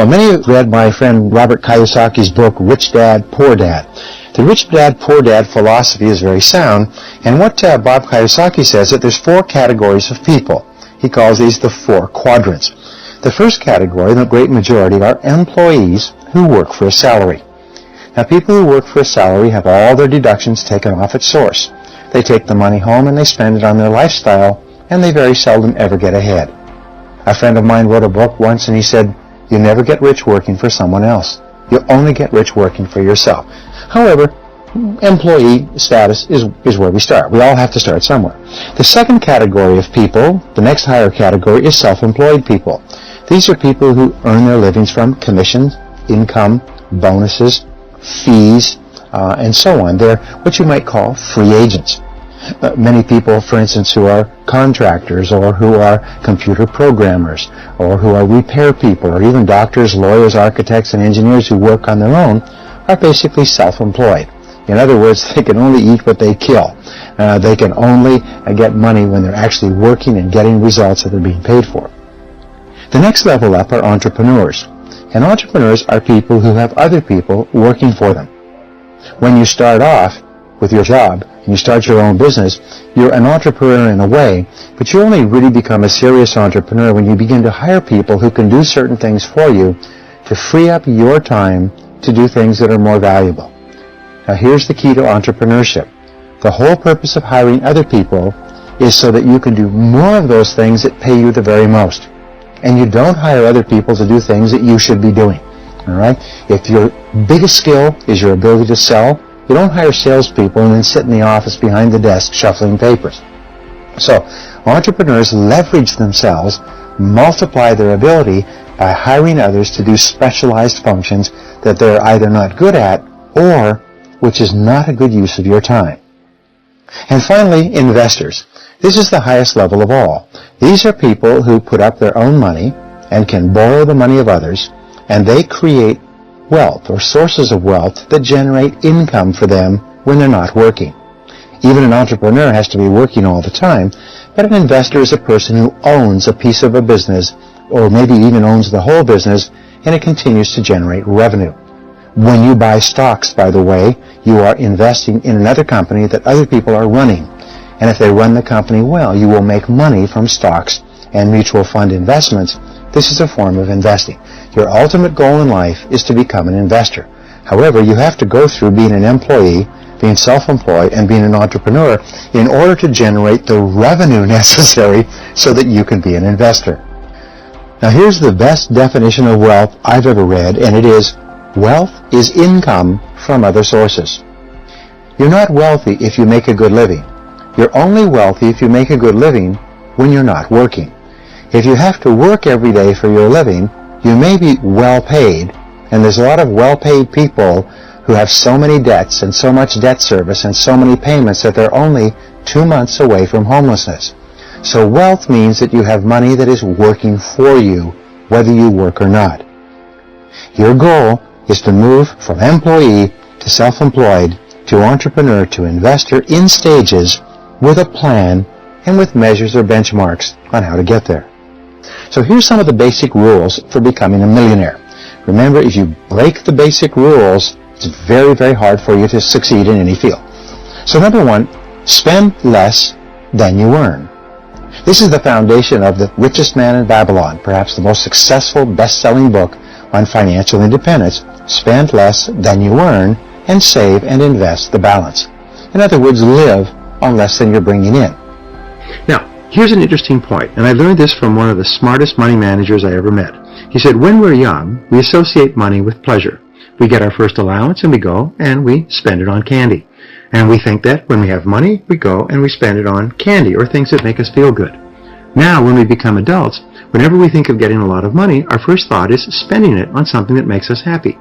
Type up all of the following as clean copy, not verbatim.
Well, many have read my friend Robert Kiyosaki's book, Rich Dad, Poor Dad. The Rich Dad, Poor Dad philosophy is very sound, and what Bob Kiyosaki says that there's 4 categories of people. He calls these the 4 quadrants. The first category, the great majority, are employees who work for a salary. Now, people who work for a salary have all their deductions taken off at source. They take the money home and they spend it on their lifestyle, and they very seldom ever get ahead. A friend of mine wrote a book once, and he said, "You never get rich working for someone else. You only get rich working for yourself." However, employee status is where we start. We all have to start somewhere. The second category of people, the next higher category, is self-employed people. These are people who earn their livings from commissions, income, bonuses, fees, and so on. They're what you might call free agents. Many people, for instance, who are contractors or who are computer programmers or who are repair people or even doctors, lawyers, architects, and engineers who work on their own are basically self-employed. In other words, they can only eat what they kill. They can only get money when they're actually working and getting results that they're being paid for. The next level up are entrepreneurs. And entrepreneurs are people who have other people working for them. When you start off with your job and you start your own business, you're an entrepreneur in a way, but you only really become a serious entrepreneur when you begin to hire people who can do certain things for you to free up your time to do things that are more valuable. Now, here's the key to entrepreneurship. The whole purpose of hiring other people is so that you can do more of those things that pay you the very most. And you don't hire other people to do things that you should be doing. All right? If your biggest skill is your ability to sell, you don't hire salespeople and then sit in the office behind the desk shuffling papers. So, entrepreneurs leverage themselves, multiply their ability by hiring others to do specialized functions that they're either not good at or which is not a good use of your time. And finally, investors. This is the highest level of all. These are people who put up their own money and can borrow the money of others, and they create wealth or sources of wealth that generate income for them when they're not working. Even an entrepreneur has to be working all the time, but an investor is a person who owns a piece of a business or maybe even owns the whole business, and it continues to generate revenue. When you buy stocks, by the way, you are investing in another company that other people are running. And if they run the company well, you will make money from stocks and mutual fund investments. This is a form of investing. Your ultimate goal in life is to become an investor. However, you have to go through being an employee, being self-employed, and being an entrepreneur in order to generate the revenue necessary so that you can be an investor. Now, here's the best definition of wealth I've ever read, and it is, wealth is income from other sources. You're not wealthy if you make a good living. You're only wealthy if you make a good living when you're not working. If you have to work every day for your living, you may be well paid, and there's a lot of well-paid people who have so many debts and so much debt service and so many payments that they're only 2 months away from homelessness. So wealth means that you have money that is working for you, whether you work or not. Your goal is to move from employee to self-employed to entrepreneur to investor in stages with a plan and with measures or benchmarks on how to get there. So here's some of the basic rules for becoming a millionaire. Remember, if you break the basic rules, it's very, very hard for you to succeed in any field. So number 1, spend less than you earn. This is the foundation of The Richest Man in Babylon, perhaps the most successful best-selling book on financial independence. Spend less than you earn and save and invest the balance. In other words, live on less than you're bringing in. Now, here's an interesting point, and I learned this from one of the smartest money managers I ever met. He said, when we're young, we associate money with pleasure. We get our first allowance and we go and we spend it on candy. And we think that when we have money, we go and we spend it on candy or things that make us feel good. Now, when we become adults, whenever we think of getting a lot of money, our first thought is spending it on something that makes us happy.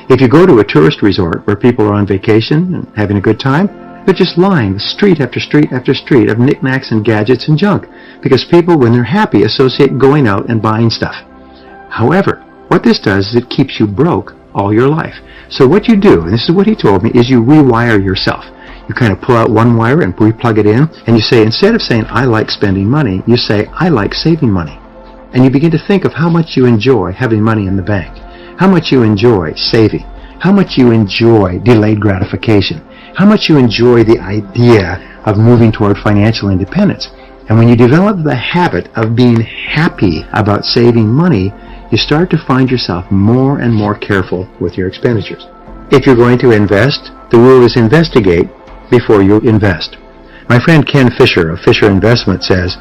If you go to a tourist resort where people are on vacation and having a good time, they're just lined street after street after street of knickknacks and gadgets and junk, because people, when they're happy, associate going out and buying stuff. However, what this does is it keeps you broke all your life. So what you do, and this is what he told me, is you rewire yourself. You kind of pull out one wire and replug it in, and you say, instead of saying, I like spending money, you say, I like saving money. and you begin to think of how much you enjoy having money in the bank, how much you enjoy saving, how much you enjoy delayed gratification, how much you enjoy the idea of moving toward financial independence. And when you develop the habit of being happy about saving money, you start to find yourself more and more careful with your expenditures. If you're going to invest, the rule is investigate before you invest. My friend Ken Fisher of Fisher Investment says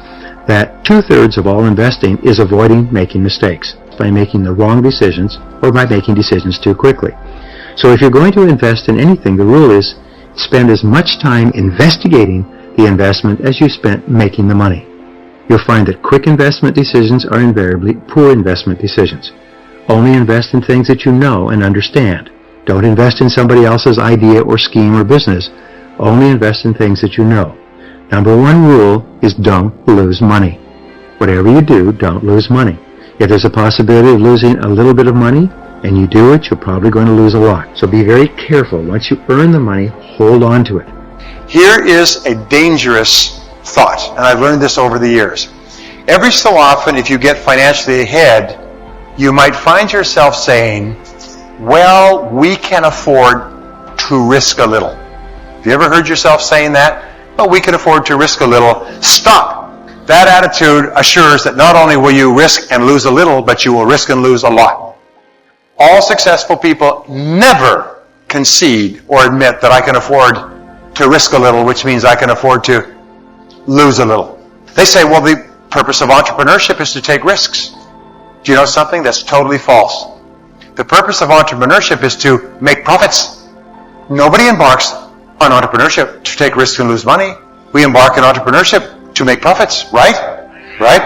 that 2/3 of all investing is avoiding making mistakes by making the wrong decisions or by making decisions too quickly. So if you're going to invest in anything, the rule is spend as much time investigating the investment as you spent making the money. You'll find that quick investment decisions are invariably poor investment decisions. Only invest in things that you know and understand. Don't invest in somebody else's idea or scheme or business. Only invest in things that you know. Number one rule is don't lose money. Whatever you do, don't lose money. If there's a possibility of losing a little bit of money and you do it, you're probably going to lose a lot. So be very careful. Once you earn the money, hold on to it. Here is a dangerous thought, and I've learned this over the years. Every so often, if you get financially ahead, you might find yourself saying, well, we can afford to risk a little. Have you ever heard yourself saying that? Well, we can afford to risk a little. Stop. That attitude assures that not only will you risk and lose a little, but you will risk and lose a lot. All successful people never concede or admit that I can afford to risk a little, which means I can afford to lose a little. They say, well, the purpose of entrepreneurship is to take risks. Do you know something? That's totally false. The purpose of entrepreneurship is to make profits. Nobody embarks on entrepreneurship to take risks and lose money. We embark on entrepreneurship to make profits, right? Right?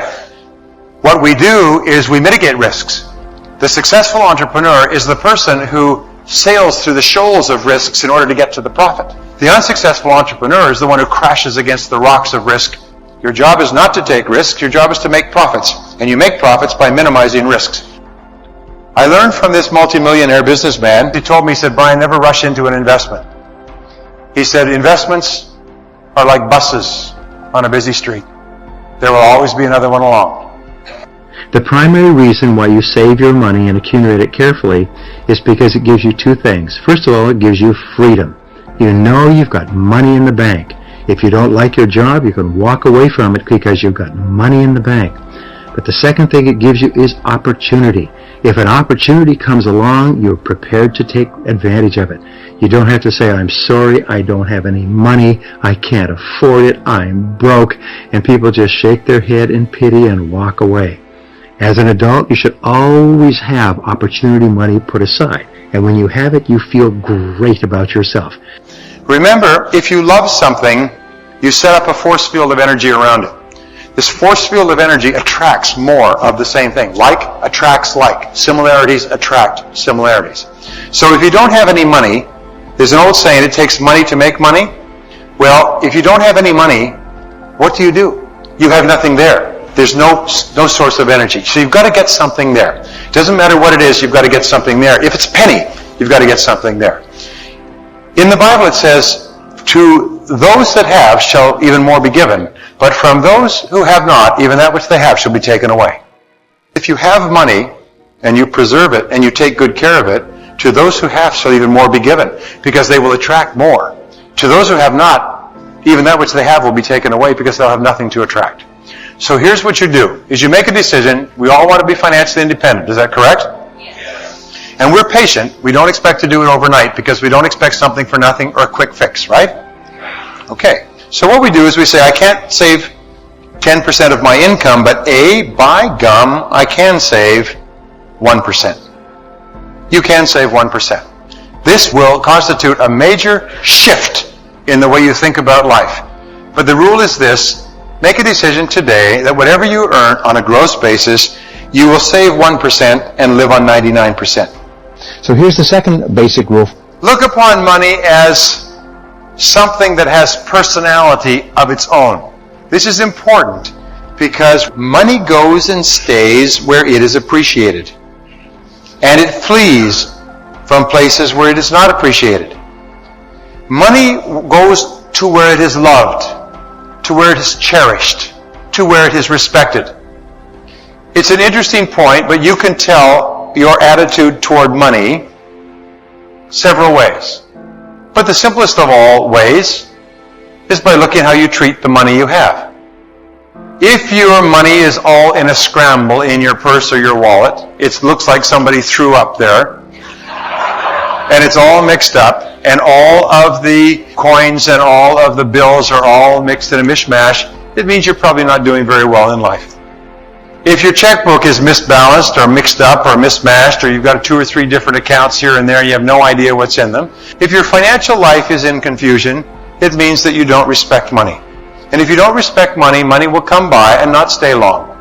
What we do is we mitigate risks. The successful entrepreneur is the person who sails through the shoals of risks in order to get to the profit. The unsuccessful entrepreneur is the one who crashes against the rocks of risk. Your job is not to take risks, your job is to make profits. And you make profits by minimizing risks. I learned from this multimillionaire businessman, he told me, he said, Brian, never rush into an investment. He said, investments are like buses on a busy street. There will always be another one along. The primary reason why you save your money and accumulate it carefully is because it gives you two things. First of all, it gives you freedom. You know you've got money in the bank. If you don't like your job, you can walk away from it because you've got money in the bank. But the second thing it gives you is opportunity. If an opportunity comes along, you're prepared to take advantage of it. You don't have to say, I'm sorry, I don't have any money, I can't afford it, I'm broke, and people just shake their head in pity and walk away. As an adult, you should always have opportunity money put aside. And when you have it, you feel great about yourself. Remember, if you love something, you set up a force field of energy around it. This force field of energy attracts more of the same thing. Like attracts like. Similarities attract similarities. So if you don't have any money, there's an old saying, it takes money to make money. Well, if you don't have any money, what do? You have nothing there. There's no source of energy. So you've got to get something there. It doesn't matter what it is, you've got to get something there. If it's a penny, you've got to get something there. In the Bible it says, to those that have shall even more be given, but from those who have not, even that which they have shall be taken away. If you have money, and you preserve it, and you take good care of it, to those who have shall even more be given, because they will attract more. To those who have not, even that which they have will be taken away, because they'll have nothing to attract. So here's what you do, is you make a decision. We all want to be financially independent. Is that correct? Yes. And we're patient. We don't expect to do it overnight because we don't expect something for nothing or a quick fix, right? Okay. So what we do is we say, I can't save 10% of my income, but by gum, I can save 1%. You can save 1%. This will constitute a major shift in the way you think about life. But the rule is this. Make a decision today that whatever you earn on a gross basis, you will save 1% and live on 99%. So here's the second basic rule. Look upon money as something that has personality of its own. This is important because money goes and stays where it is appreciated. And it flees from places where it is not appreciated. Money goes to where it is loved, to where it is cherished, to where it is respected. It's an interesting point, but you can tell your attitude toward money several ways. But the simplest of all ways is by looking how you treat the money you have. If your money is all in a scramble in your purse or your wallet, it looks like somebody threw up there, and it's all mixed up, and all of the coins and all of the bills are all mixed in a mishmash, it means you're probably not doing very well in life. If your checkbook is misbalanced or mixed up or mismatched, or you've got 2 or 3 different accounts here and there, you have no idea what's in them. If your financial life is in confusion, it means that you don't respect money. And if you don't respect money, money will come by and not stay long.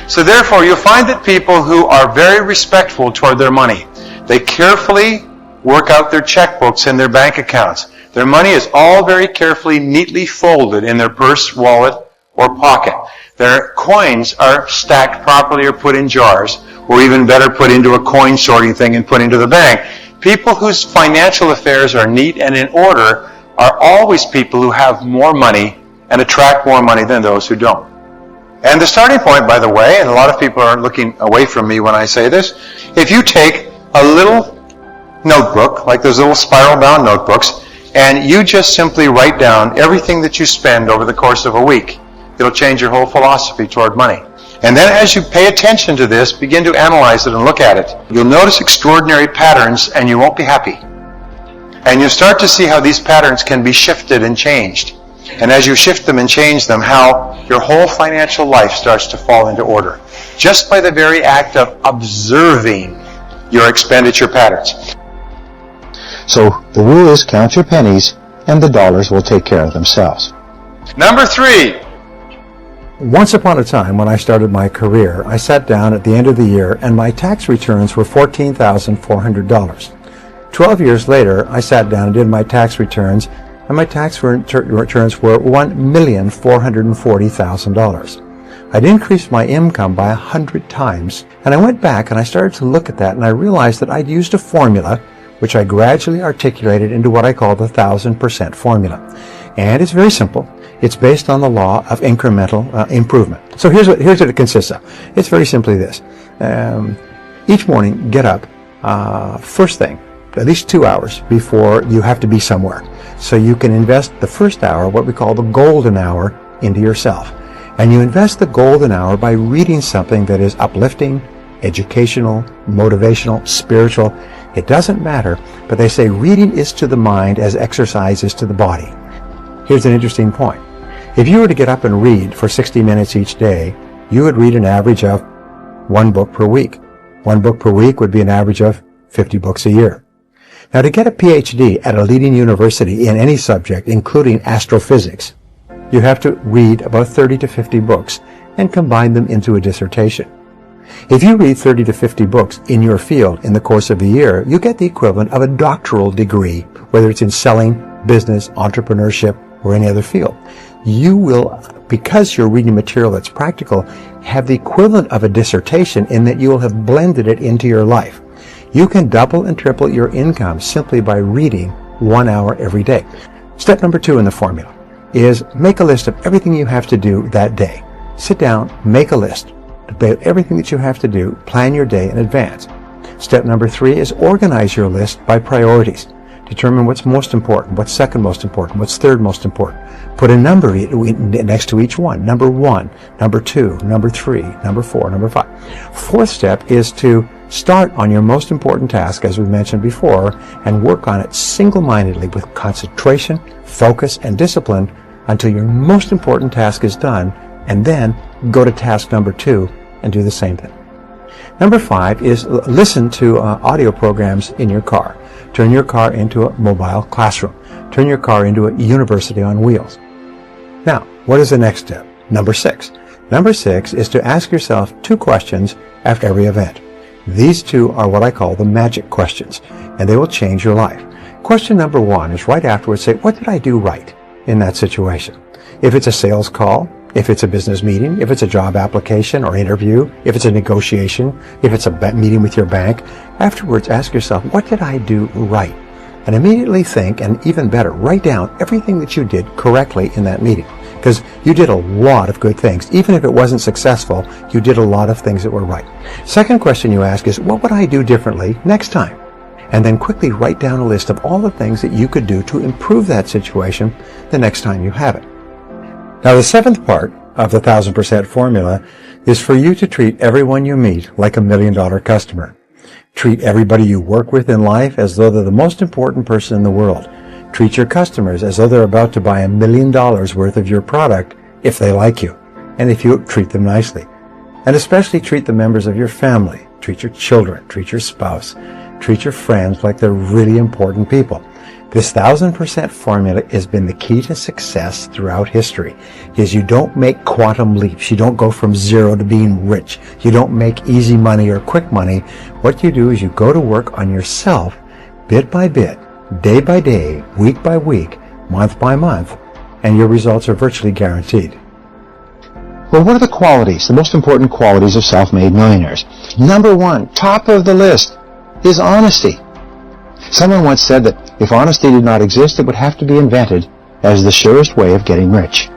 So therefore, you'll find that people who are very respectful toward their money, they carefully work out their checkbooks and their bank accounts. Their money is all very carefully, neatly folded in their purse, wallet, or pocket. Their coins are stacked properly or put in jars, or even better, put into a coin sorting thing and put into the bank. People whose financial affairs are neat and in order are always people who have more money and attract more money than those who don't. And the starting point, by the way, and a lot of people are looking away from me when I say this, if you take a little notebook, like those little spiral-bound notebooks, and you just simply write down everything that you spend over the course of a week, it'll change your whole philosophy toward money. And then as you pay attention to this, begin to analyze it and look at it, you'll notice extraordinary patterns and you won't be happy. And you'll start to see how these patterns can be shifted and changed. And as you shift them and change them, how your whole financial life starts to fall into order. Just by the very act of observing your expenditure patterns. So the rule is count your pennies and the dollars will take care of themselves. Number 3. Once upon a time, when I started my career, I sat down at the end of the year and my tax returns were $14,400. 12 years later, I sat down and did my tax returns, and my tax returns were $1,440,000. I'd increased my income by 100 times, and I went back and I started to look at that, and I realized that I'd used a formula which I gradually articulated into what I call the 1,000% formula. And it's very simple. It's based on the law of incremental improvement. So here's what it consists of. It's very simply this. Each morning, get up first thing, at least 2 hours before you have to be somewhere. So you can invest the first hour, what we call the golden hour, into yourself. And you invest the golden hour by reading something that is uplifting, educational, motivational, spiritual. It doesn't matter, but they say reading is to the mind as exercise is to the body. Here's an interesting point. If you were to get up and read for 60 minutes each day, you would read an average of 1 book per week. 1 book per week would be an average of 50 books a year. Now, to get a PhD at a leading university in any subject, including astrophysics, you have to read about 30 to 50 books and combine them into a dissertation. If you read 30 to 50 books in your field in the course of a year, you get the equivalent of a doctoral degree, whether it's in selling, business, entrepreneurship, or any other field. You will, because you're reading material that's practical, have the equivalent of a dissertation in that you will have blended it into your life. You can double and triple your income simply by reading 1 hour every day. Step number 2 in the formula is make a list of everything you have to do that day. Sit down, make a list about everything that you have to do, plan your day in advance. Step number 3 is organize your list by priorities. Determine what's most important, what's second most important, what's third most important. Put a number next to each one. Number 1, number 2, number 3, number 4, number 5. Fourth step is to start on your most important task, as we mentioned before, and work on it single-mindedly with concentration, focus, and discipline until your most important task is done, and then go to task number 2 and do the same thing. Number 5 is listen to audio programs in your car. Turn your car into a mobile classroom. Turn your car into a university on wheels. Now, what is the next step? Number 6. Number 6 is to ask yourself 2 questions after every event. These 2 are what I call the magic questions, and they will change your life. Question number 1 is right afterwards say, what did I do right in that situation? If it's a sales call, if it's a business meeting, if it's a job application or interview, if it's a negotiation, if it's a meeting with your bank, afterwards ask yourself, what did I do right? And immediately think, and even better, write down everything that you did correctly in that meeting. because you did a lot of good things. Even if it wasn't successful, you did a lot of things that were right. Second question you ask is, what would I do differently next time? And then quickly write down a list of all the things that you could do to improve that situation the next time you have it. Now, the seventh part of the 1000% formula is for you to treat everyone you meet like $1 million customer. Treat everybody you work with in life as though they're the most important person in the world. Treat your customers as though they're about to buy $1 million worth of your product if they like you, and if you treat them nicely. And especially treat the members of your family. Treat your children, treat your spouse, treat your friends like they're really important people. This 1000% formula has been the key to success throughout history. Is you don't make quantum leaps. You don't go from zero to being rich. You don't make easy money or quick money. What you do is you go to work on yourself bit by bit, day by day, week by week, month by month, and your results are virtually guaranteed. Well, what are the qualities, the most important qualities of self-made millionaires? Number one, top of the list, is honesty. Someone once said that if honesty did not exist, it would have to be invented as the surest way of getting rich.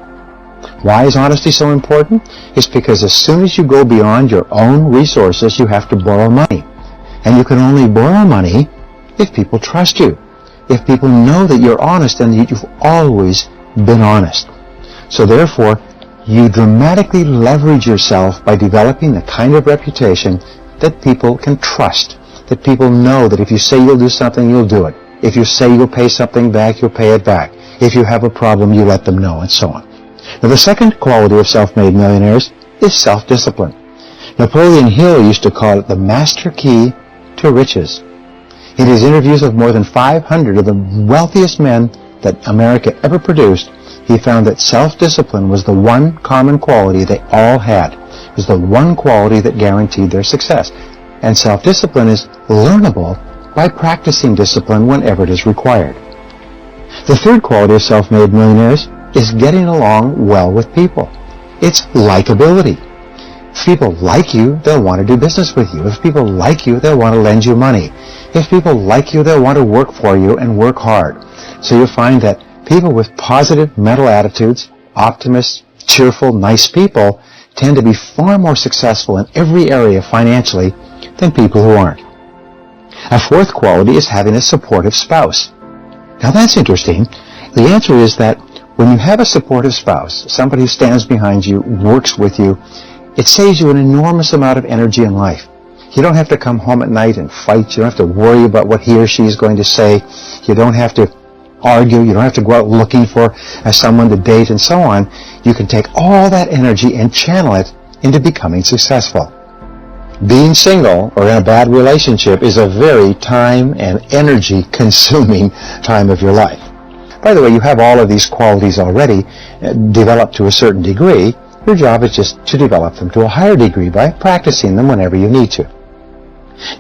Why is honesty so important? It's because as soon as you go beyond your own resources, you have to borrow money. And you can only borrow money if people trust you, if people know that you're honest and that you've always been honest. So therefore, you dramatically leverage yourself by developing the kind of reputation that people can trust, that people know that if you say you'll do something, you'll do it. If you say you'll pay something back, you'll pay it back. If you have a problem, you let them know, and so on. Now, the second quality of self-made millionaires is self-discipline. Napoleon Hill used to call it the master key to riches. In his interviews with more than 500 of the wealthiest men that America ever produced, he found that self-discipline was the one common quality they all had. It was the one quality that guaranteed their success. And self-discipline is learnable by practicing discipline whenever it is required. The third quality of self-made millionaires is getting along well with people. It's likability. If people like you, they'll want to do business with you. If people like you, they'll want to lend you money. If people like you, they'll want to work for you and work hard. So you'll find that people with positive mental attitudes, optimists, cheerful, nice people, tend to be far more successful in every area financially than people who aren't. A fourth quality is having a supportive spouse. Now that's interesting. The answer is that when you have a supportive spouse, somebody who stands behind you, works with you, it saves you an enormous amount of energy in life. You don't have to come home at night and fight. You don't have to worry about what he or she is going to say. You don't have to argue. You don't have to go out looking for someone to date and so on. You can take all that energy and channel it into becoming successful. Being single or in a bad relationship is a very time and energy consuming time of your life. By the way, you have all of these qualities already developed to a certain degree. Your job is just to develop them to a higher degree by practicing them whenever you need to.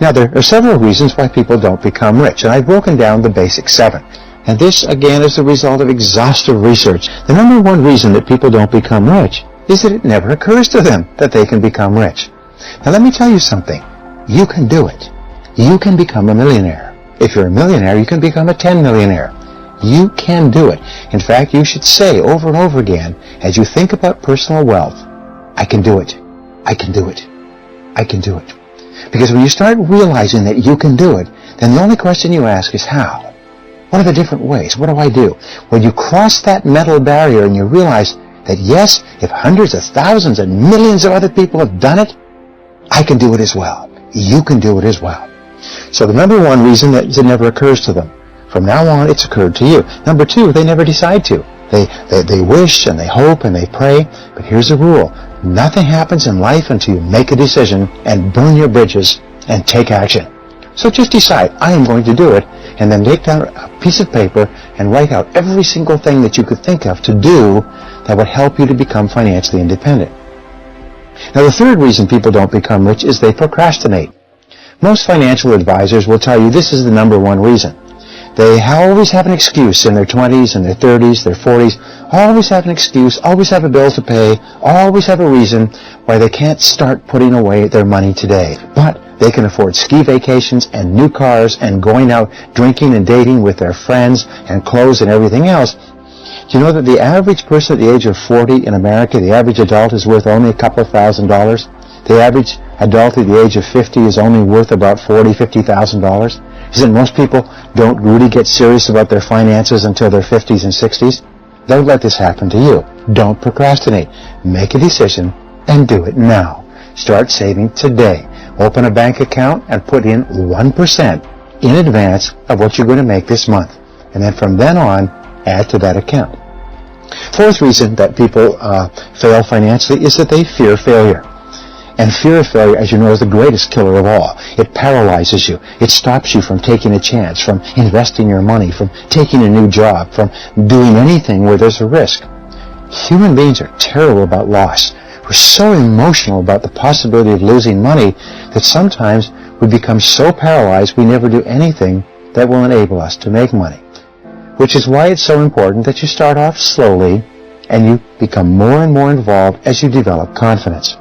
Now, there are several reasons why people don't become rich, and I've broken down the basic 7. And this, again, is the result of exhaustive research. The number one reason that people don't become rich is that it never occurs to them that they can become rich. Now, let me tell you something. You can do it. You can become a millionaire. If you're a millionaire, you can become a 10 millionaire. You can do it. In fact, you should say over and over again, as you think about personal wealth, I can do it. I can do it. I can do it. Because when you start realizing that you can do it, then the only question you ask is how? What are the different ways? What do I do? When you cross that mental barrier and you realize that yes, if hundreds of thousands and millions of other people have done it, I can do it as well. You can do it as well. So the number one reason that it never occurs to them. From now on, it's occurred to you. Number 2, they never decide to. They wish and they hope and they pray. But here's the rule. Nothing happens in life until you make a decision and burn your bridges and take action. So just decide, I am going to do it, and then take down a piece of paper and write out every single thing that you could think of to do that would help you to become financially independent. Now, the third reason people don't become rich is they procrastinate. Most financial advisors will tell you this is the number one reason. They always have an excuse in their 20s and their 30s, their 40s, always have an excuse, always have a bill to pay, always have a reason why they can't start putting away their money today. But they can afford ski vacations and new cars and going out drinking and dating with their friends and clothes and everything else. Do you know that the average person at the age of 40 in America, the average adult, is worth only a couple of $1,000s? The average adult at the age of 50 is only worth about $50,000? Isn't most people don't really get serious about their finances until their 50s and 60s? Don't let this happen to you. Don't procrastinate. Make a decision and do it now. Start saving today. Open a bank account and put in 1% in advance of what you're going to make this month. And then from then on, add to that account. Fourth reason that people fail financially is that they fear failure. And fear of failure, as you know, is the greatest killer of all. It paralyzes you. It stops you from taking a chance, from investing your money, from taking a new job, from doing anything where there's a risk. Human beings are terrible about loss. We're so emotional about the possibility of losing money that sometimes we become so paralyzed we never do anything that will enable us to make money. Which is why it's so important that you start off slowly and you become more and more involved as you develop confidence.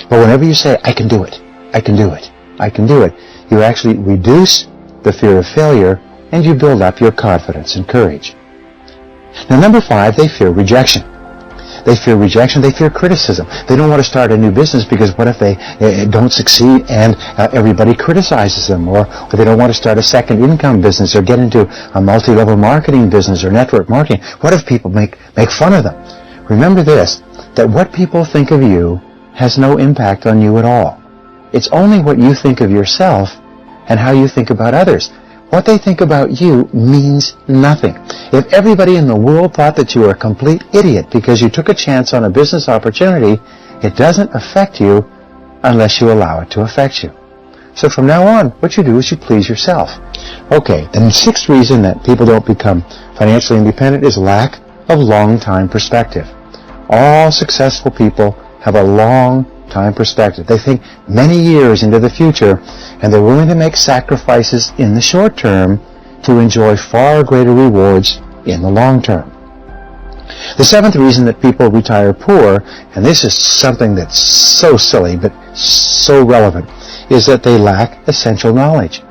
But whenever you say, I can do it, I can do it, I can do it, you actually reduce the fear of failure and you build up your confidence and courage. Now, number 5, they fear rejection. They fear rejection. They fear criticism. They don't want to start a new business because what if they don't succeed and everybody criticizes them? Or they don't want to start a second income business or get into a multi-level marketing business or network marketing. What if people make fun of them? Remember this, that what people think of you has no impact on you at all. It's only what you think of yourself and how you think about others. What they think about you means nothing. If everybody in the world thought that you were a complete idiot because you took a chance on a business opportunity, it doesn't affect you unless you allow it to affect you. So from now on, what you do is you please yourself. Okay, and the 6th reason that people don't become financially independent is lack of long-time perspective. All successful people have a long-time perspective. They think many years into the future, and they're willing to make sacrifices in the short term to enjoy far greater rewards in the long term. The 7th reason that people retire poor, and this is something that's so silly but so relevant, is that they lack essential knowledge.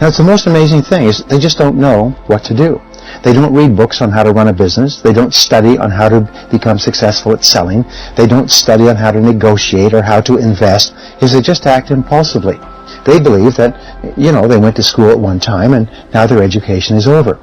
Now, it's the most amazing thing is they just don't know what to do. They don't read books on how to run a business. They don't study on how to become successful at selling. They don't study on how to negotiate or how to invest. They just act impulsively. They believe that, they went to school at one time and now their education is over.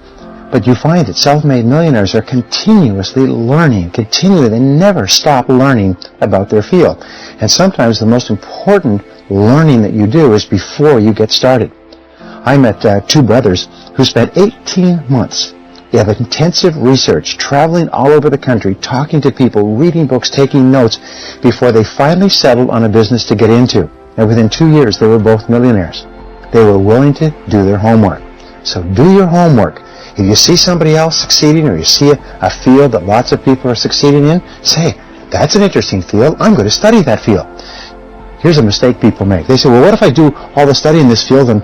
But you find that self-made millionaires are continuously learning, They never stop learning about their field. And sometimes the most important learning that you do is before you get started. I met 2 brothers who spent 18 months of intensive research, traveling all over the country, talking to people, reading books, taking notes, before they finally settled on a business to get into. And within 2 years, they were both millionaires. They were willing to do their homework. So do your homework. If you see somebody else succeeding or you see a field that lots of people are succeeding in, say, that's an interesting field. I'm going to study that field. Here's a mistake people make. They say, well, what if I do all the study in this field and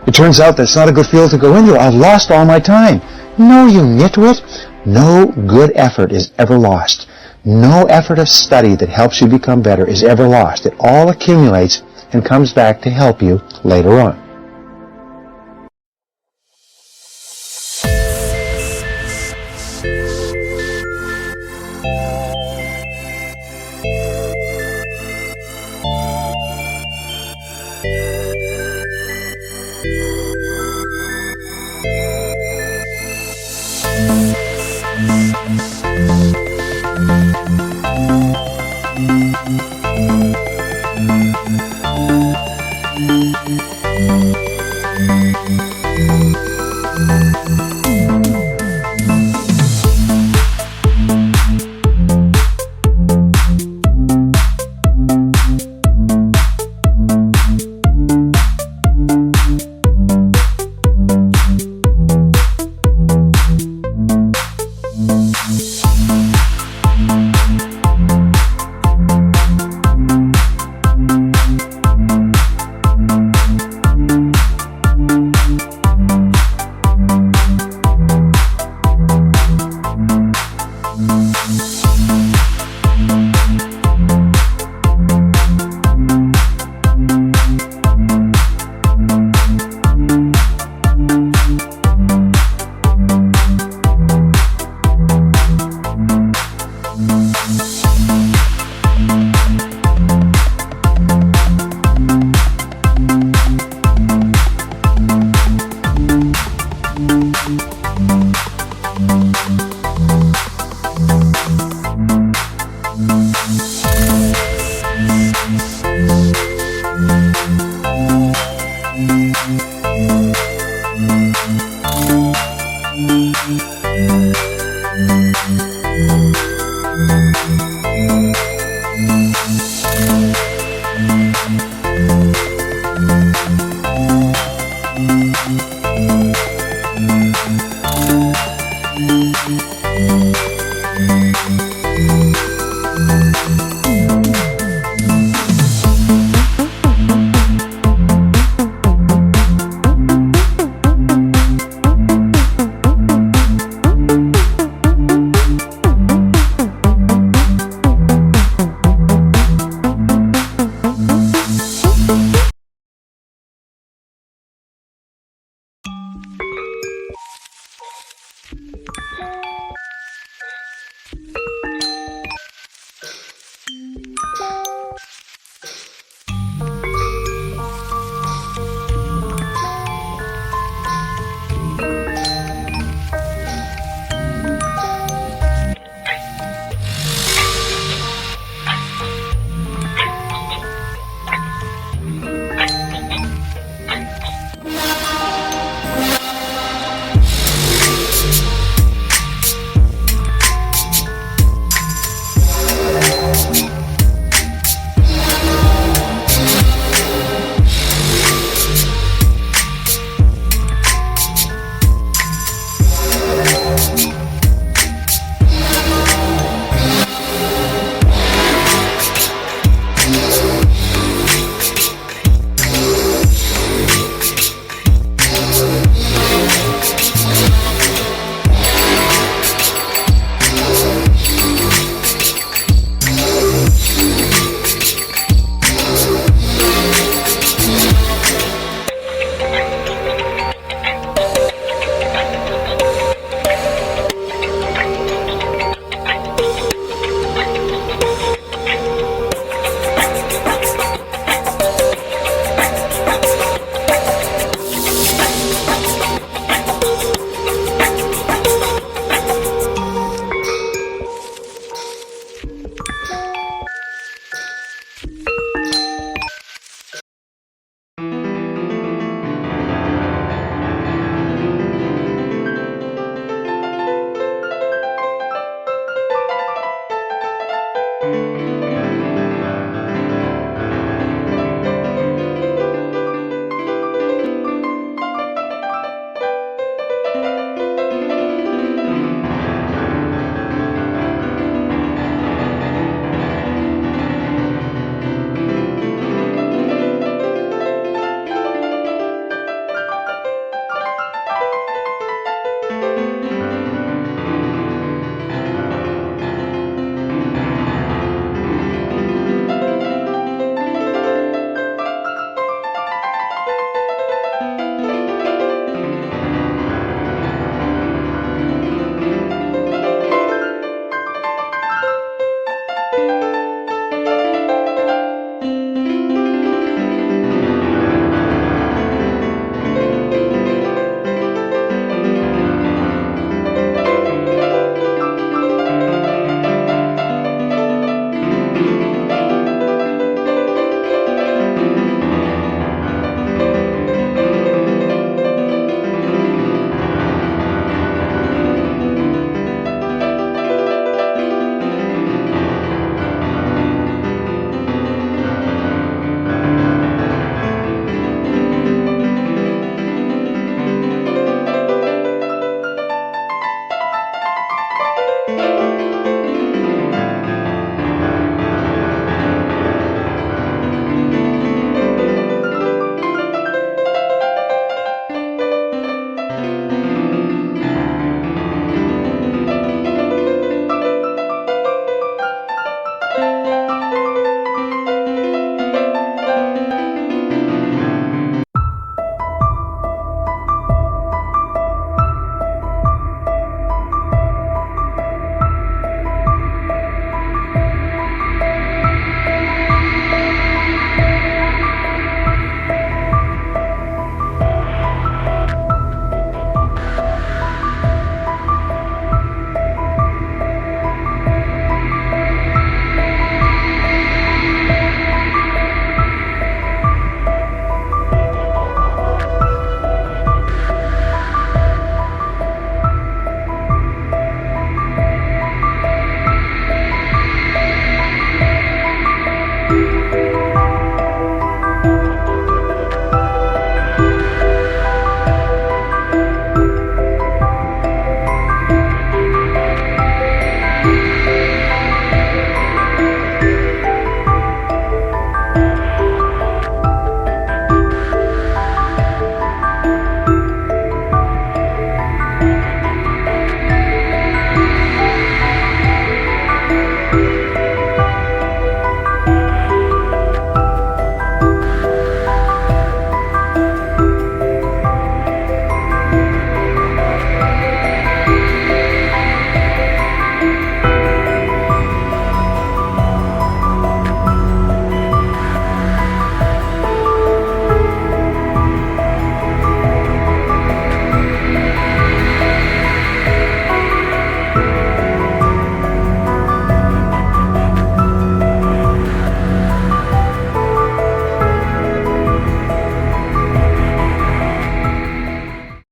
it turns out that it's not a good field to go into? I've lost all my time. No, you nitwit. No good effort is ever lost. No effort of study that helps you become better is ever lost. It all accumulates and comes back to help you later on.